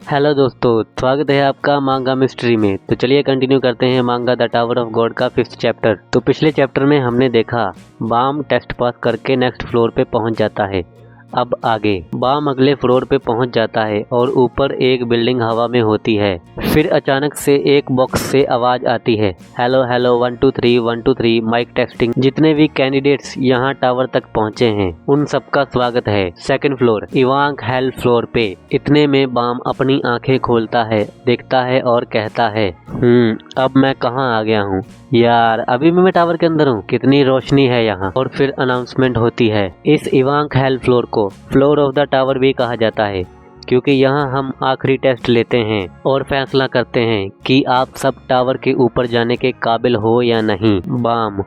Hello दोस्तों, स्वागत है आपका मांगा मिस्ट्री में। तो चलिए कंटिन्यू करते हैं मांगा द टावर ऑफ गॉड का 5th चैप्टर। तो पिछले चैप्टर में हमने देखा बाम टेस्ट पास करके नेक्स्ट फ्लोर पे पहुंच जाता है। अब आगे बाम अगले फ्लोर पे पहुंच जाता है और ऊपर एक बिल्डिंग हवा में होती है। फिर अचानक से एक बॉक्स से आवाज आती है, हेलो हेलो 1 2 3 1 2 3 माइक टेस्टिंग। जितने भी कैंडिडेट्स यहाँ टावर तक पहुँचे हैं उन सबका स्वागत है 2nd फ्लोर इवांक हेल फ्लोर पे। इतने में बाम अपनी आंखें खोलता है, देखता है और कहता है अब मैं कहाँ आ गया हूँ यार, अभी भी मैं टावर के अंदर हूँ, कितनी रोशनी है यहाँ। और फिर अनाउंसमेंट होती है। इस इवांक हेल फ्लोर को फ्लोर ऑफ द टावर भी कहा जाता है क्योंकि यहाँ हम आखिरी टेस्ट लेते हैं और फैसला करते हैं कि आप सब टावर के ऊपर जाने के काबिल हो या नहीं। बाम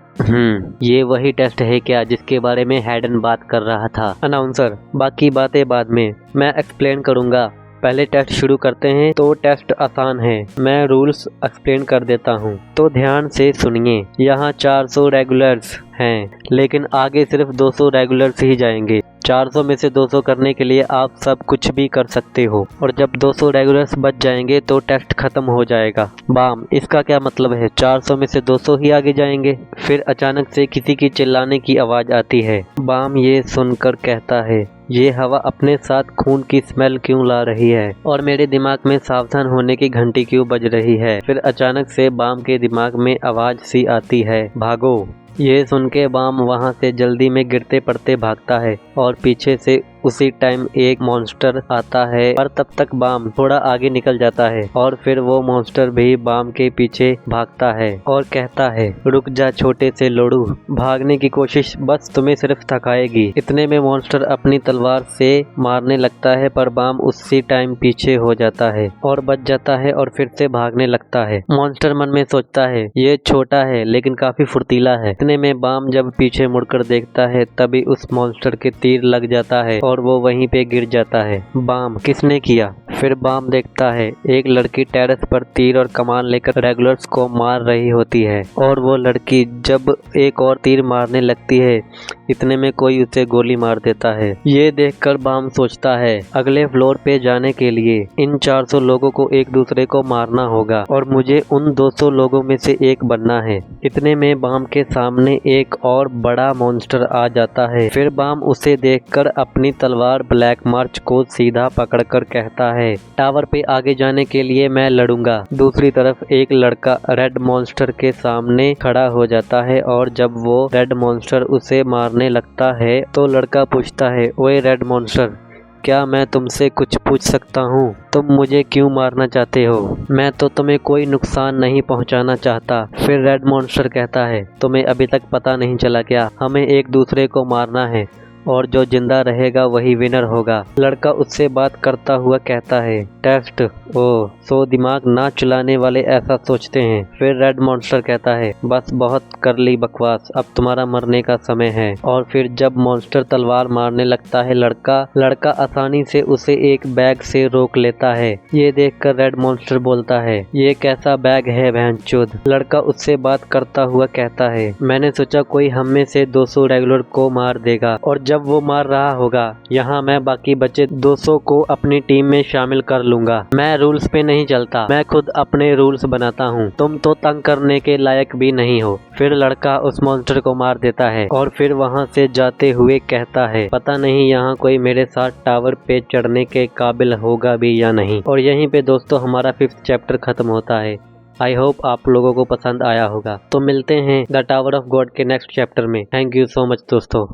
ये वही टेस्ट है क्या जिसके बारे में हैडन बात कर रहा था? अनाउंसर, बाकी बातें बाद में मैं एक्सप्लेन करूँगा, पहले टेस्ट शुरू करते हैं। तो टेस्ट आसान है, मैं रूल्स एक्सप्लेन कर देता हूँ तो ध्यान से सुनिए। यहाँ 400 रेगुलर्स हैं लेकिन आगे सिर्फ 200 रेगुलर्स ही जाएंगे। 400 में से 200 करने के लिए आप सब कुछ भी कर सकते हो और जब 200 रेगुलर्स बच जाएंगे तो टेस्ट खत्म हो जाएगा। बाम, इसका क्या मतलब है? 400 में से 200 ही आगे जाएंगे? फिर अचानक से किसी की चिल्लाने की आवाज आती है। बाम ये सुनकर कहता है, ये हवा अपने साथ खून की स्मेल क्यों ला रही है और मेरे दिमाग में सावधान होने की घंटी क्यों बज रही है? फिर अचानक से बाम के दिमाग में आवाज सी आती है, भागो। ये सुन के बाम वहाँ से जल्दी में गिरते पड़ते भागता है और पीछे से उसी टाइम एक मॉन्स्टर आता है, पर तब तक बाम थोड़ा आगे निकल जाता है और फिर वो मॉन्स्टर भी बाम के पीछे भागता है और कहता है, रुक जा छोटे से लोड़ू, भागने की कोशिश बस तुम्हें सिर्फ थकाएगी। इतने में मॉन्स्टर अपनी तलवार से मारने लगता है पर बाम उसी टाइम पीछे हो जाता है और बच जाता है और फिर से भागने लगता है। मॉन्स्टर मन में सोचता है, ये छोटा है लेकिन काफी फुर्तीला है। इतने में बाम जब पीछे मुड़कर देखता है तभी उस मॉन्स्टर के तीर लग जाता है और वो वहीं पे गिर जाता है। बाम, किसने किया? फिर बाम देखता है एक लड़की टेरेस पर तीर और कमान लेकर रेगुलर्स को मार रही होती है और वो लड़की जब एक और तीर मारने लगती है इतने में कोई उसे गोली मार देता है। ये देखकर बाम सोचता है, अगले फ्लोर पे जाने के लिए इन 400 लोगों को एक दूसरे को मारना होगा और मुझे उन 200 लोगों में से एक बनना है। इतने में बाम के सामने एक और बड़ा मॉन्स्टर आ जाता है। फिर बाम उसे देखकर अपनी तलवार ब्लैक मार्च को सीधा पकड़कर कहता है, टावर पे आगे जाने के लिए मैं लड़ूंगा। दूसरी तरफ एक लड़का रेड मॉन्स्टर के सामने खड़ा हो जाता है और जब वो रेड मॉन्स्टर उसे मारने लगता है तो लड़का पूछता है, ओए रेड मॉन्स्टर, क्या मैं तुमसे कुछ पूछ सकता हूँ? तुम मुझे क्यों मारना चाहते हो? मैं तो तुम्हें कोई नुकसान नहीं पहुँचाना चाहता। फिर रेड मॉन्स्टर कहता है, तुम्हें अभी तक पता नहीं चला क्या? हमें एक दूसरे को मारना है और जो जिंदा रहेगा वही विनर होगा। लड़का उससे बात करता हुआ कहता है, टेस्ट, ओ सो दिमाग ना चलाने वाले ऐसा सोचते हैं। फिर रेड मॉन्स्टर कहता है, बस बहुत कर ली बकवास, अब तुम्हारा मरने का समय है। और फिर जब मॉन्स्टर तलवार मारने लगता है लड़का आसानी से उसे एक बैग से रोक लेता है। ये देखकर रेड मॉन्स्टर बोलता है, ये कैसा बैग है बहनचोद? लड़का उससे बात करता हुआ कहता है, मैंने सोचा कोई हम में से 200 रेगुलर को मार देगा और जब वो मार रहा होगा यहाँ मैं बाकी बचे 200 को अपनी टीम में शामिल कर लूंगा। मैं रूल्स पे नहीं चलता, मैं खुद अपने रूल्स बनाता हूँ, तुम तो तंग करने के लायक भी नहीं हो। फिर लड़का उस मॉन्स्टर को मार देता है और फिर वहाँ से जाते हुए कहता है, पता नहीं यहाँ कोई मेरे साथ टावर पे चढ़ने के काबिल होगा भी या नहीं। और यहीं पे दोस्तों हमारा 5th चैप्टर खत्म होता है। आई होप आप लोगों को पसंद आया होगा। तो मिलते हैं द टावर ऑफ गॉड के नेक्स्ट चैप्टर में। थैंक यू सो मच दोस्तों।